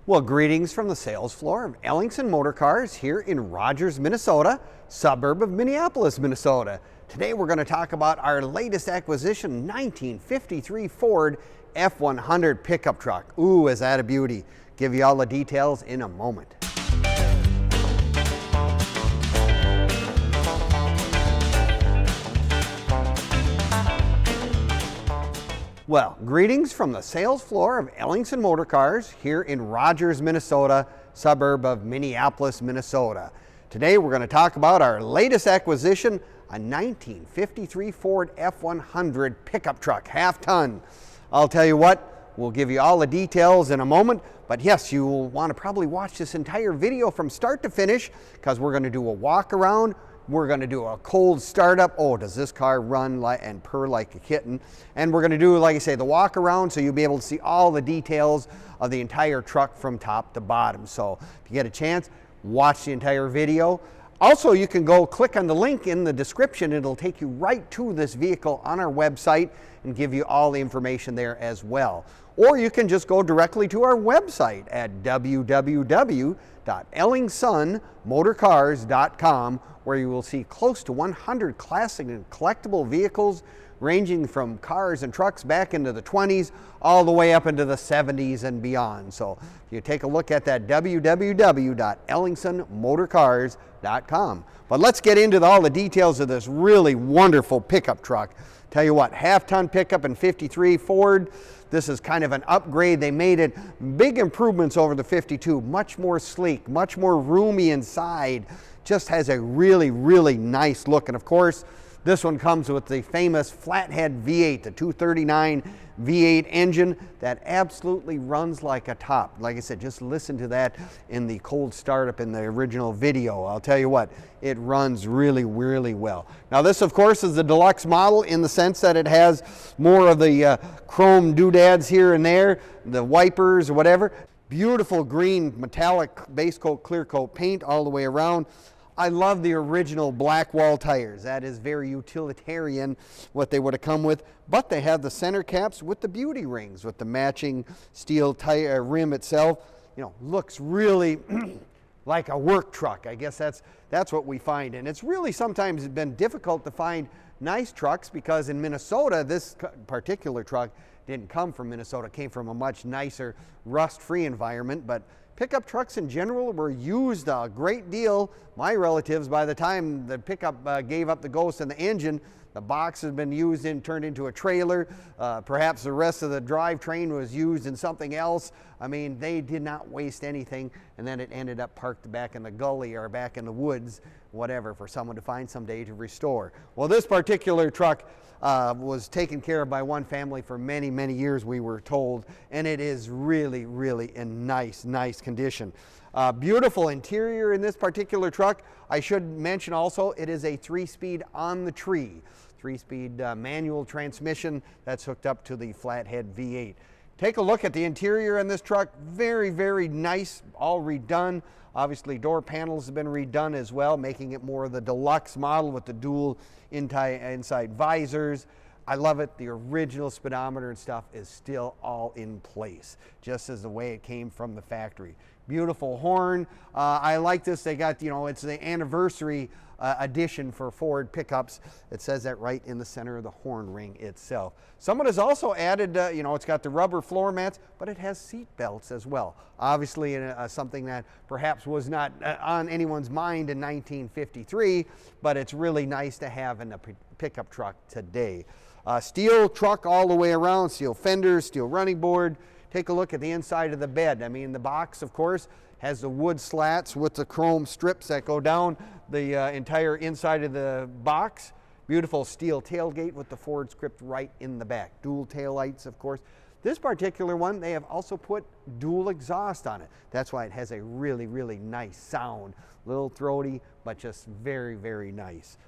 Well, greetings from the sales floor of Ellingson Motorcars here in Rogers, Minnesota, suburb of Minneapolis, Minnesota. Today we're going to talk about our latest acquisition, 1953 Ford F100 pickup truck. Ooh, is that a beauty? Give you all the details in a moment. Well, greetings from the sales floor of Ellingson Motorcars here in Rogers, Minnesota, suburb of Minneapolis, Minnesota. Today we're going to talk about our latest acquisition, a 1953 Ford F100 pickup truck, half-ton. I'll tell you what, we'll give you all the details in a moment, but yes, you will want to probably watch this entire video from start to finish because we're going to do a walk around. We're going to do a cold startup. Oh, does this car run and purr like a kitten? And we're going to do, like I say, the walk around so you'll be able to see all the details of the entire truck from top to bottom. So if you get a chance, watch the entire video. Also, you can go click on the link in the description. It'll take you right to this vehicle on our website and give you all the information there as well. Or you can just go directly to our website at www.ellingsonmotorcars.com, where you will see close to 100 classic and collectible vehicles ranging from cars and trucks back into the 20s all the way up into the 70s and beyond. So if you take a look at that, www.ellingsonmotorcars.com. But let's get into all the details of this really wonderful pickup truck. Tell you what, half-ton pickup in 53 Ford. This is kind of an upgrade. They made it big improvements over the 52, much more sleek, much more roomy inside. Just has a really, really nice look. And of course, this one comes with the famous flathead V8, the 239 V8 engine that absolutely runs like a top. Like I said, just listen to that in the cold startup in the original video. I'll tell you what, it runs really, really well. Now this, of course, is the deluxe model in the sense that it has more of the chrome doodads here and there, the wipers or whatever. Beautiful green metallic base coat, clear coat paint all the way around. I love the original blackwall tires. That is very utilitarian, what they would have come with. But they have the center caps with the beauty rings, with the matching steel tire rim itself. You know, looks really like a work truck. I guess that's what we find. And it's really sometimes been difficult to find nice trucks because in Minnesota, this particular truck didn't come from Minnesota. It came from a much nicer, rust-free environment. But pickup trucks in general were used a great deal. My relatives, by the time the pickup gave up the ghost in the engine, the box has been used and turned into a trailer. Perhaps the rest of the drivetrain was used in something else. I mean, they did not waste anything, and then it ended up parked back in the gully or back in the woods, whatever, for someone to find someday to restore. Well, this particular truck was taken care of by one family for many, many years, we were told, and it is really, really in nice, nice condition. Beautiful interior in this particular truck. I should mention also, it is a 3-speed on the tree, 3-speed manual transmission that's hooked up to the flathead V8. Take a look at the interior in this truck. Very, very nice, all redone. Obviously, door panels have been redone as well, making it more of the deluxe model with the dual inside visors. I love it. The original speedometer and stuff is still all in place, just as the way it came from the factory. Beautiful horn. I like this. They got, you know, it's the anniversary edition for Ford pickups. It says that right in the center of the horn ring itself. Someone has also added, you know, it's got the rubber floor mats, but it has seat belts as well. Obviously, something that perhaps was not on anyone's mind in 1953, but it's really nice to have in a pickup truck today. Steel truck all the way around, steel fenders, steel running board. Take a look at the inside of the bed. I mean, the box, of course, has the wood slats with the chrome strips that go down the entire inside of the box. Beautiful steel tailgate with the Ford script right in the back. Dual taillights, of course. This particular one, they have also put dual exhaust on it. That's why it has a really, really nice sound. A little throaty, but just very, very nice.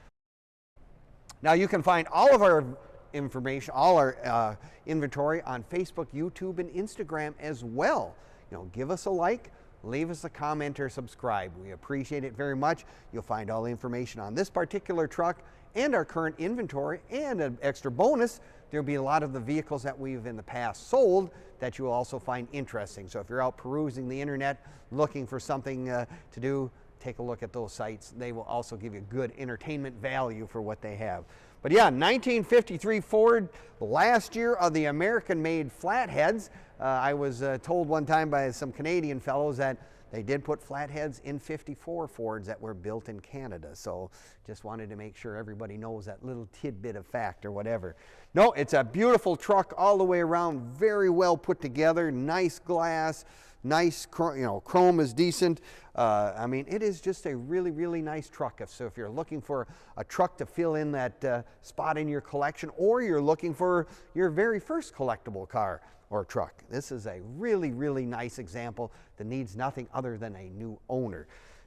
Now you can find all of our information, all our inventory on Facebook, YouTube, and Instagram as well. You know, give us a like, leave us a comment, or subscribe. We appreciate it very much. You'll find all the information on this particular truck and our current inventory, and an extra bonus, there'll be a lot of the vehicles that we've in the past sold that you will also find interesting. So if you're out perusing the internet looking for something to do, take a look at those sites. They will also give you good entertainment value for what they have. But yeah, 1953 Ford, last year of the American-made flatheads. I was told one time by some Canadian fellows that they did put flatheads in 54 Fords that were built in Canada. So just wanted to make sure everybody knows that little tidbit of fact or whatever. No, it's a beautiful truck all the way around, very well put together, nice glass, nice, chrome is decent. I mean, it is just a really, really nice truck. So if you're looking for a truck to fill in that spot in your collection, or you're looking for your very first collectible car or truck, this is a really, really nice example that needs nothing other than a new owner.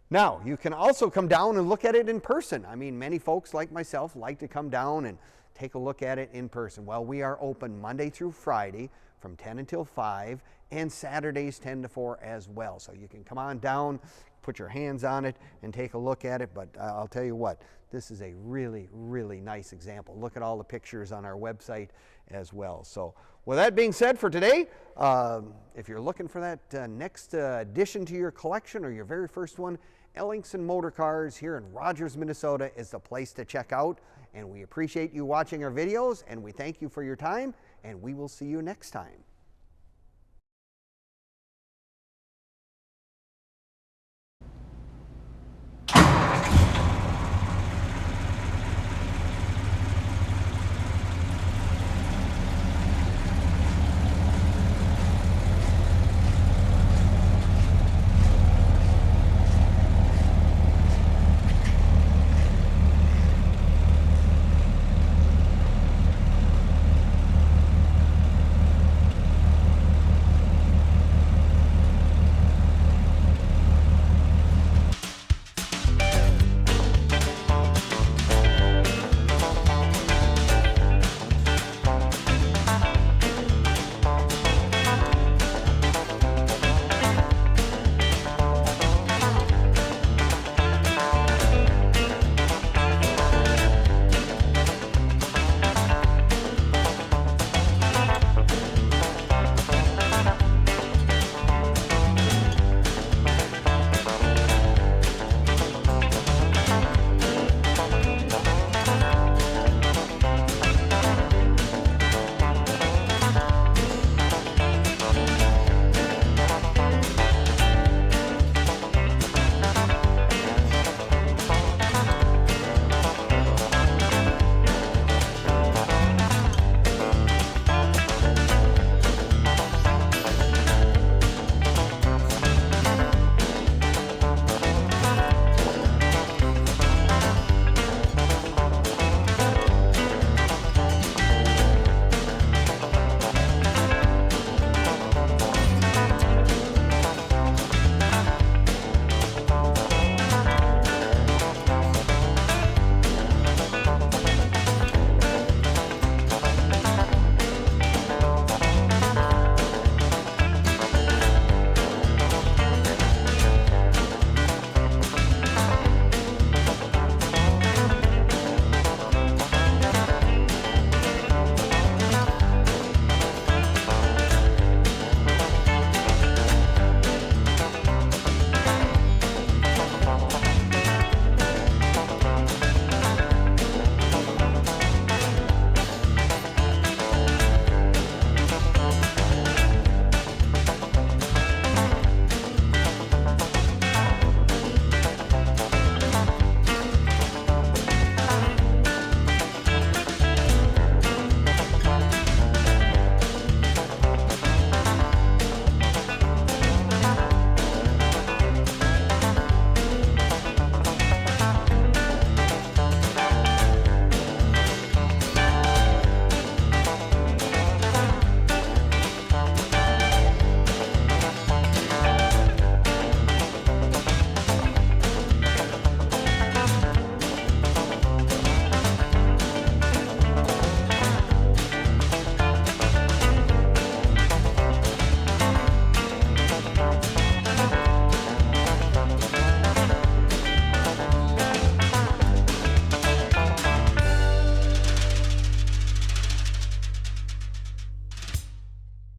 Now, you can also come down and look at it in person. I mean, many folks like myself like to come down and take a look at it in person. Well, we are open Monday through Friday from 10 until 5, and Saturdays 10 to 4 as well. So you can come on down, put your hands on it, and take a look at it. But I'll tell you what, this is a really, really nice example. Look at all the pictures on our website as well. So with that being said for today, if you're looking for that next addition to your collection or your very first one, Ellingson Motorcars here in Rogers, Minnesota is the place to check out. And we appreciate you watching our videos, and we thank you for your time, and we will see you next time.